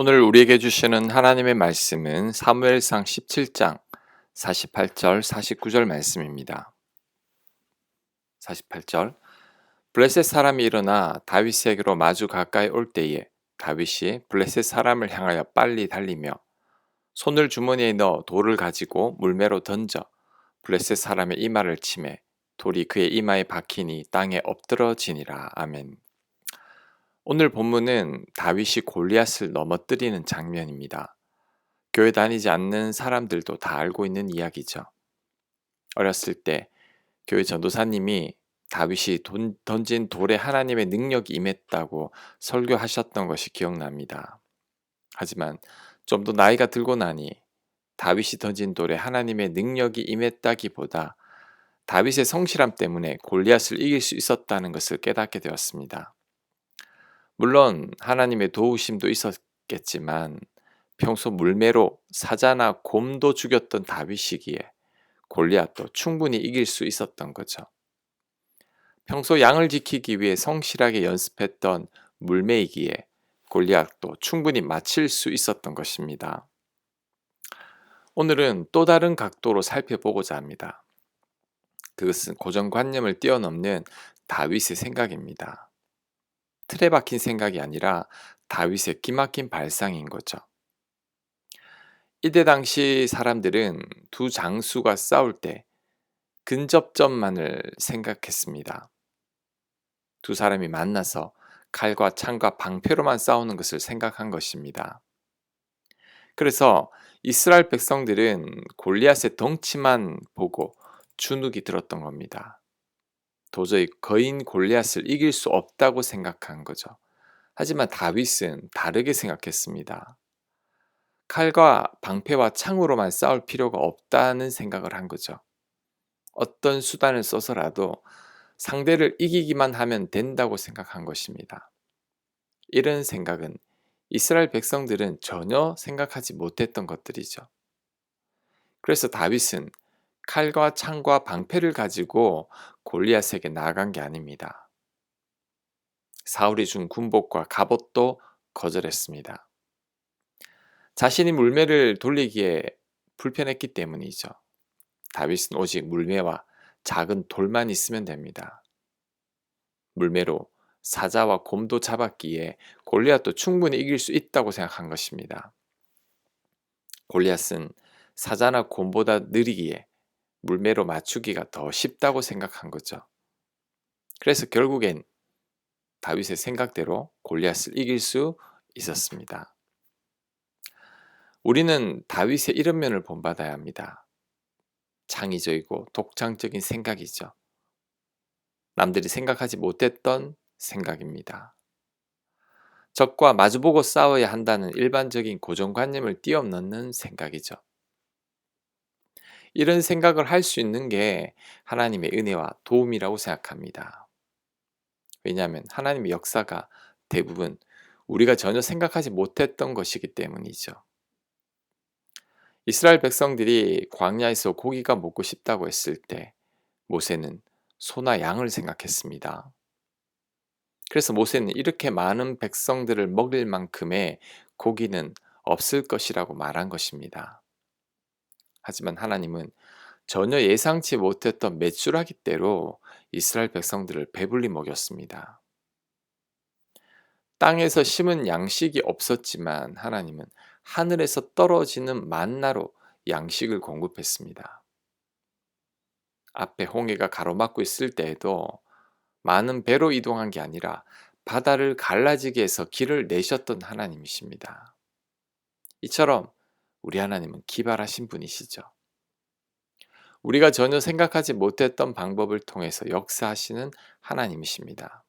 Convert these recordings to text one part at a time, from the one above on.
오늘 우리에게 주시는 하나님의 말씀은 사무엘상 17장 48절 49절 말씀입니다. 48절 블레셋 사람이 일어나 다윗에게로 마주 가까이 올 때에 다윗이 블레셋 사람을 향하여 빨리 달리며 손을 주머니에 넣어 돌을 가지고 물매로 던져 블레셋 사람의 이마를 치매 돌이 그의 이마에 박히니 땅에 엎드러지니라. 아멘. 오늘 본문은 다윗이 골리앗을 넘어뜨리는 장면입니다. 교회 다니지 않는 사람들도 다 알고 있는 이야기죠. 어렸을 때 교회 전도사님이 다윗이 던진 돌에 하나님의 능력이 임했다고 설교하셨던 것이 기억납니다. 하지만 좀 더 나이가 들고 나니 다윗이 던진 돌에 하나님의 능력이 임했다기보다 다윗의 성실함 때문에 골리앗을 이길 수 있었다는 것을 깨닫게 되었습니다. 물론 하나님의 도우심도 있었겠지만 평소 물매로 사자나 곰도 죽였던 다윗이기에 골리앗도 충분히 이길 수 있었던 거죠. 평소 양을 지키기 위해 성실하게 연습했던 물매이기에 골리앗도 충분히 맞힐 수 있었던 것입니다. 오늘은 또 다른 각도로 살펴보고자 합니다. 그것은 고정관념을 뛰어넘는 다윗의 생각입니다. 틀에 박힌 생각이 아니라 다윗의 기막힌 발상인 거죠. 이때 당시 사람들은 두 장수가 싸울 때 근접전만을 생각했습니다. 두 사람이 만나서 칼과 창과 방패로만 싸우는 것을 생각한 것입니다. 그래서 이스라엘 백성들은 골리앗의 덩치만 보고 주눅이 들었던 겁니다. 도저히 거인 골리앗을 이길 수 없다고 생각한 거죠. 하지만 다윗은 다르게 생각했습니다. 칼과 방패와 창으로만 싸울 필요가 없다는 생각을 한 거죠. 어떤 수단을 써서라도 상대를 이기기만 하면 된다고 생각한 것입니다. 이런 생각은 이스라엘 백성들은 전혀 생각하지 못했던 것들이죠. 그래서 다윗은 칼과 창과 방패를 가지고 골리앗에게 나아간 게 아닙니다. 사울이 준 군복과 갑옷도 거절했습니다. 자신이 물매를 돌리기에 불편했기 때문이죠. 다윗은 오직 물매와 작은 돌만 있으면 됩니다. 물매로 사자와 곰도 잡았기에 골리앗도 충분히 이길 수 있다고 생각한 것입니다. 골리앗은 사자나 곰보다 느리기에 물매로 맞추기가 더 쉽다고 생각한 거죠. 그래서 결국엔 다윗의 생각대로 골리앗을 이길 수 있었습니다. 우리는 다윗의 이런 면을 본받아야 합니다. 창의적이고 독창적인 생각이죠. 남들이 생각하지 못했던 생각입니다. 적과 마주보고 싸워야 한다는 일반적인 고정관념을 뛰어넘는 생각이죠. 이런 생각을 할 수 있는 게 하나님의 은혜와 도움이라고 생각합니다. 왜냐하면 하나님의 역사가 대부분 우리가 전혀 생각하지 못했던 것이기 때문이죠. 이스라엘 백성들이 광야에서 고기가 먹고 싶다고 했을 때 모세는 소나 양을 생각했습니다. 그래서 모세는 이렇게 많은 백성들을 먹일 만큼의 고기는 없을 것이라고 말한 것입니다. 하지만 하나님은 전혀 예상치 못했던 메추라기 떼로 이스라엘 백성들을 배불리 먹였습니다. 땅에서 심은 양식이 없었지만 하나님은 하늘에서 떨어지는 만나로 양식을 공급했습니다. 앞에 홍해가 가로막고 있을 때에도 많은 배로 이동한 게 아니라 바다를 갈라지게 해서 길을 내셨던 하나님이십니다. 이처럼 우리 하나님은 기발하신 분이시죠. 우리가 전혀 생각하지 못했던 방법을 통해서 역사하시는 하나님이십니다.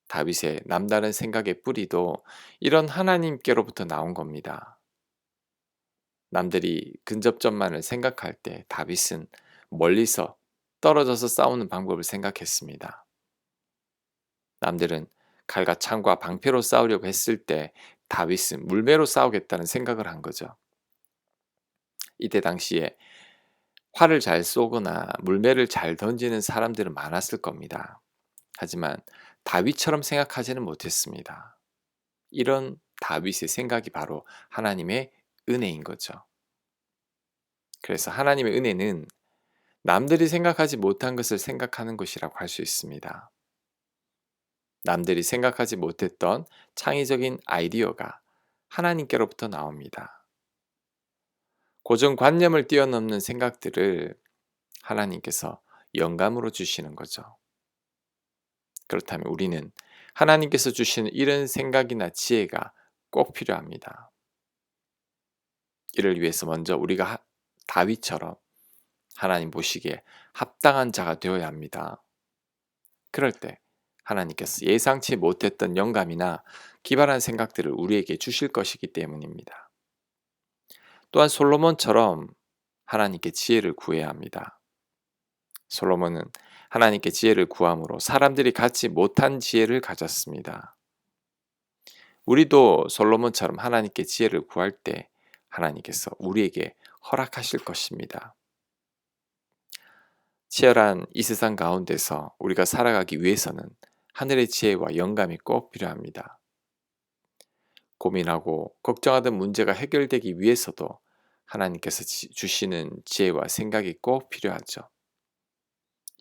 다윗의 남다른 생각의 뿌리도 이런 하나님께로부터 나온 겁니다. 남들이 근접전만을 생각할 때 다윗은 멀리서 떨어져서 싸우는 방법을 생각했습니다. 남들은 칼과 창과 방패로 싸우려고 했을 때 다윗은 물매로 싸우겠다는 생각을 한 거죠. 이때 당시에 활을 잘 쏘거나 물매를 잘 던지는 사람들은 많았을 겁니다. 하지만 다윗처럼 생각하지는 못했습니다. 이런 다윗의 생각이 바로 하나님의 은혜인 거죠. 그래서 하나님의 은혜는 남들이 생각하지 못한 것을 생각하는 것이라고 할 수 있습니다. 남들이 생각하지 못했던 창의적인 아이디어가 하나님께로부터 나옵니다. 고정관념을 뛰어넘는 생각들을 하나님께서 영감으로 주시는 거죠. 그렇다면 우리는 하나님께서 주시는 이런 생각이나 지혜가 꼭 필요합니다. 이를 위해서 먼저 우리가 다윗처럼 하나님 보시기에 합당한 자가 되어야 합니다. 그럴 때 하나님께서 예상치 못했던 영감이나 기발한 생각들을 우리에게 주실 것이기 때문입니다. 또한 솔로몬처럼 하나님께 지혜를 구해야 합니다. 솔로몬은 하나님께 지혜를 구함으로 사람들이 갖지 못한 지혜를 가졌습니다. 우리도 솔로몬처럼 하나님께 지혜를 구할 때 하나님께서 우리에게 허락하실 것입니다. 치열한 이 세상 가운데서 우리가 살아가기 위해서는 하늘의 지혜와 영감이 꼭 필요합니다. 고민하고 걱정하던 문제가 해결되기 위해서도 하나님께서 주시는 지혜와 생각이 꼭 필요하죠.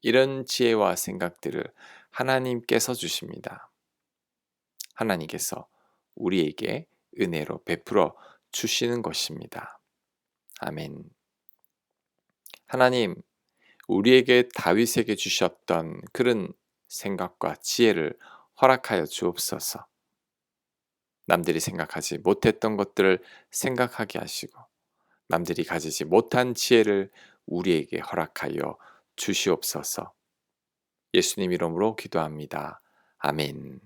이런 지혜와 생각들을 하나님께서 주십니다. 하나님께서 우리에게 은혜로 베풀어 주시는 것입니다. 아멘. 하나님, 우리에게 다윗에게 주셨던 그런 생각과 지혜를 허락하여 주옵소서. 남들이 생각하지 못했던 것들을 생각하게 하시고 남들이 가지지 못한 지혜를 우리에게 허락하여 주시옵소서. 예수님 이름으로 기도합니다. 아멘.